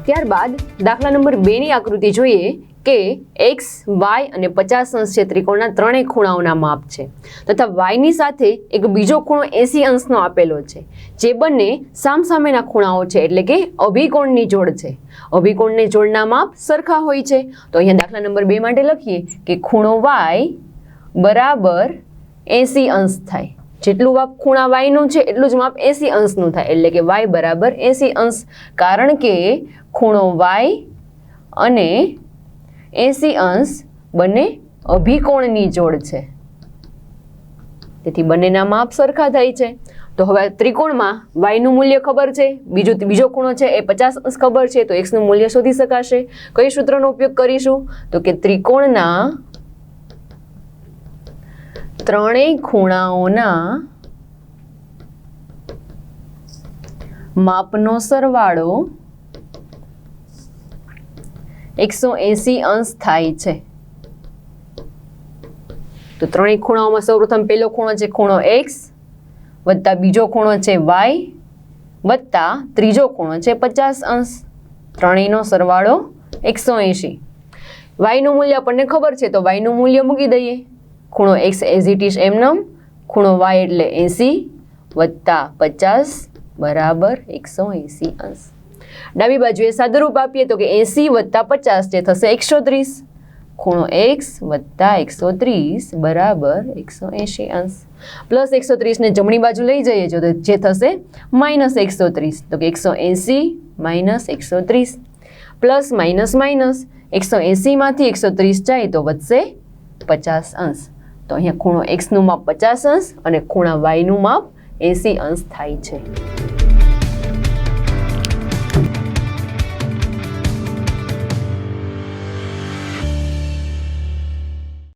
ત્યારબાદ દાખલા નંબર 2ની આકૃતિ જોઈએ કે x, y અને 50 અંશ છે ત્રિકોણના ત્રણેય ખૂણાઓના માપ છે તથા yની સાથે એક બીજો ખૂણો 80 અંશનો આપેલો છે જે બંને સામસામેના ખૂણાઓ છે એટલે કે અભિકોણની જોડ છે. અભિકોણની જોડના માપ સરખા હોય છે. તો અહીંયા દાખલા નંબર 2 માટે લખીએ કે ખૂણો y બરાબર 80 અંશ થાય. જેટલું માપ ખૂણા y નું છે એટલું જ માપ 80 અંશનું થાય એટલે કે y બરાબર 80 અંશ, કારણ કે ખૂણો y અને 80 અંશ બંને અભિકોણની જોડ છે તેથી બંનેના માપ સરખા થાય છે. તો હવે ત્રિકોણમાં y નું મૂલ્ય ખબર છે, બીજો ખૂણો છે એ 50 અંશ ખબર છે, તો x નું મૂલ્ય શોધી શકાશે. કઈ સૂત્રનો ઉપયોગ કરીશું? તો કે ત્રિકોણના ત્રણેય ખૂણાઓના માપનો સરવાળો 180 અંશ થાય છે. તો ત્રણેય ખૂણાઓમાં સૌપ્રથમ પહેલો ખૂણો છે ખૂણો x વત્તા બીજો ખૂણો છે y વત્તા ત્રીજો ખૂણો છે 50 અંશ. ત્રણેયનો સરવાળો 180. y નું મૂલ્ય આપણને ખબર છે તો y નું મૂલ્ય મૂકી દઈએ. ખૂણો x એઝ ઇટ ઇઝ એમનેમ, ખૂણો y એટલે 80 વત્તા 50 બરાબર 180 અંશ. ડાબી બાજુએ સાદુરૂપ આપીએ તો કે 80 વત્તા 50 જે થશે 130. ખૂણો x વત્તા 130 બરાબર 180 અંશ. પ્લસ 130 ને જમણી બાજુ લઈ જઈએ જો જે થશે માઇનસ 130. તો કે 180 માઇનસ 130 પ્લસ માઇનસ માઇનસ 180 માંથી 130 જાય તો વધશે 50 અંશ. તો અહીંયા ખૂણો x નું માપ 50 અંશ અને ખૂણા y નું માપ 80 અંશ થાય છે.